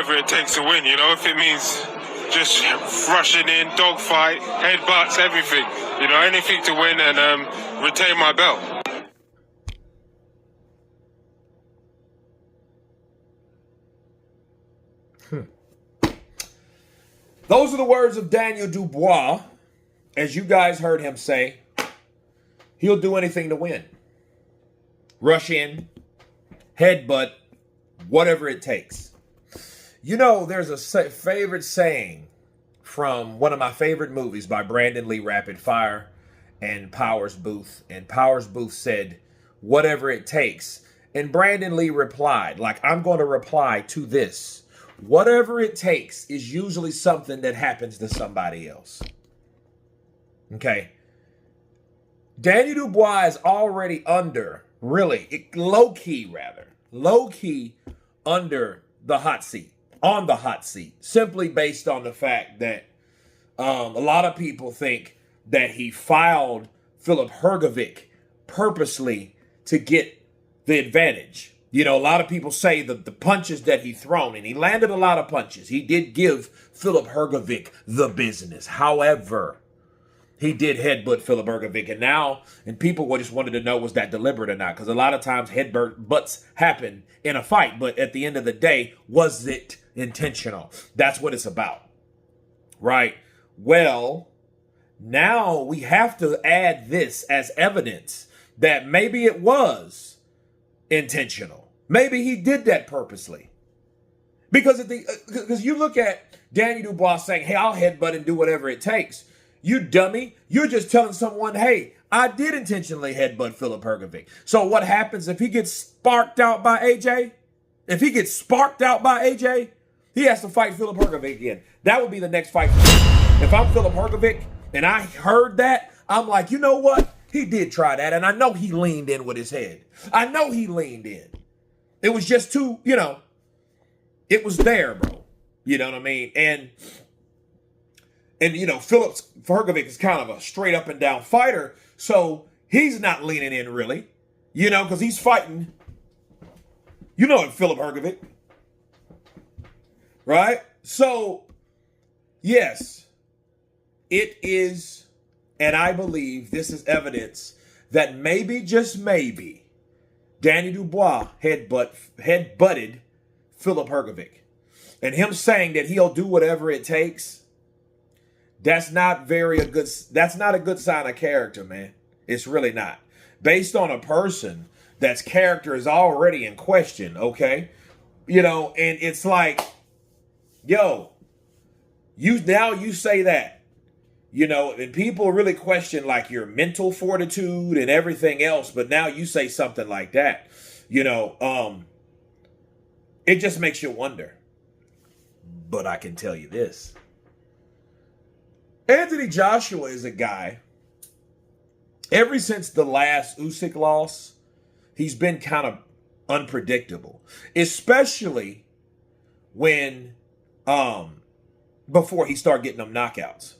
whatever it takes to win, you know, if it means just rushing in, dogfight, headbutts, everything, you know, anything to win and retain my belt. Those are the words of Daniel Dubois. As you guys heard him say, he'll do anything to win. Rush in, headbutt, whatever it takes. You know, there's a favorite saying from one of my favorite movies by Brandon Lee, Rapid Fire, and Powers Booth. And Powers Booth said, whatever it takes. And Brandon Lee replied, like, I'm going to reply to this. Whatever it takes is usually something that happens to somebody else. Okay. Daniel Dubois is already under, really, low-key under the hot seat, on the hot seat, simply based on the fact that a lot of people think that he filed Filip Hrgovic purposely to get the advantage. You know, a lot of people say that the punches that he thrown, and he landed a lot of punches. He did give Filip Hrgovic the business. However, he did headbutt Filip Hrgovic, and people just wanted to know, was that deliberate or not? Because a lot of times headbutts happen in a fight, but at the end of the day, was it intentional? That's what it's about, right? Well, now we have to add this as evidence that maybe it was intentional. Maybe he did that purposely. Because you look at Daniel Dubois saying, hey, I'll headbutt and do whatever it takes. You dummy. You're just telling someone, hey, I did intentionally headbutt Filip Hrgovic. So what happens if he gets sparked out by AJ? If he gets sparked out by AJ, he has to fight Filip Hrgovic again. That would be the next fight. If I'm Filip Hrgovic and I heard that, I'm like, you know what? He did try that, and I know he leaned in with his head. I know he leaned in. It was just too, you know, it was there, bro. You know what I mean? And you know, Filip Hrgovic is kind of a straight up and down fighter, so he's not leaning in really, you know, because he's fighting, you know, Filip Hrgovic, right? So, yes, it is, and I believe this is evidence that maybe, just maybe, Daniel Dubois headbutted Filip Hrgovic. And him saying that he'll do whatever it takes, that's not a good sign of character, man. It's really not. Based on a person that's character is already in question, okay? You know, and it's like, yo, you say that, you know, and people really question like your mental fortitude and everything else, but now you say something like that, you know, it just makes you wonder. But I can tell you this. Anthony Joshua is a guy, ever since the last Usyk loss, he's been kind of unpredictable, especially when, before he started getting them knockouts.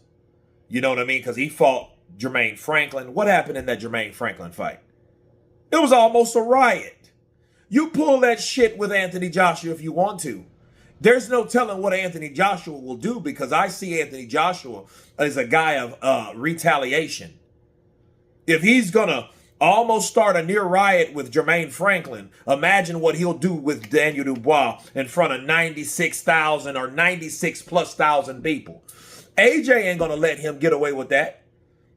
You know what I mean? Because he fought Jermaine Franklin. What happened in that Jermaine Franklin fight? It was almost a riot. You pull that shit with Anthony Joshua if you want to. There's no telling what Anthony Joshua will do, because I see Anthony Joshua as a guy of retaliation. If he's going to almost start a near riot with Jermaine Franklin, imagine what he'll do with Daniel Dubois in front of 96,000 or 96 plus thousand people. AJ ain't going to let him get away with that.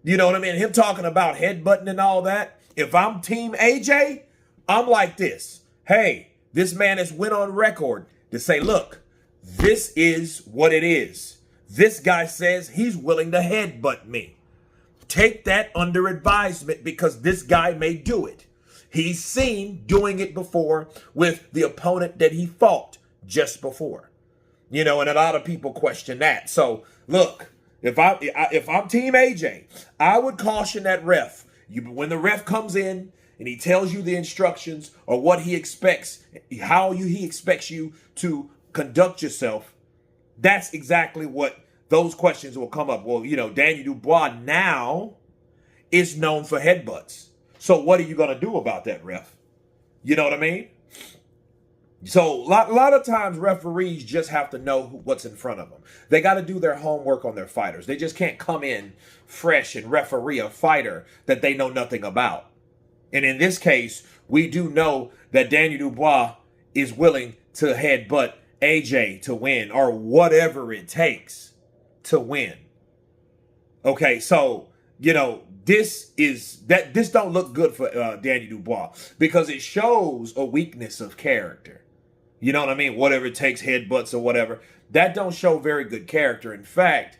You know what I mean? Him talking about headbutting and all that. If I'm team AJ, I'm like this. Hey, this man has went on record to say, look, this is what it is. This guy says he's willing to headbutt me. Take that under advisement, because this guy may do it. He's seen doing it before with the opponent that he fought just before. You know, and a lot of people question that. So, look, if I'm Team AJ, I would caution that ref. When the ref comes in and he tells you the instructions or what he expects, he expects you to conduct yourself, that's exactly what those questions will come up. Well, you know, Daniel Dubois now is known for headbutts. So what are you going to do about that, ref? You know what I mean? So a lot of times referees just have to know what's in front of them. They got to do their homework on their fighters. They just can't come in fresh and referee a fighter that they know nothing about. And in this case, we do know that Daniel Dubois is willing to headbutt AJ to win, or whatever it takes to win. Okay, so, you know, this don't look good for Daniel Dubois, because it shows a weakness of character. You know what I mean? Whatever it takes, headbutts or whatever. That don't show very good character. In fact,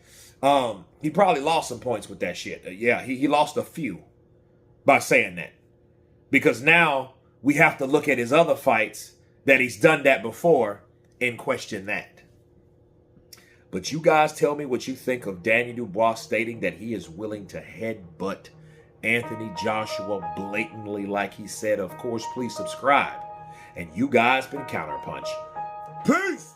he probably lost some points with that shit. Yeah, he lost a few by saying that. Because now we have to look at his other fights that he's done that before and question that. But you guys tell me what you think of Daniel Dubois stating that he is willing to headbutt Anthony Joshua blatantly like he said. Of course, please subscribe. And you guys been Counterpunch. Peace!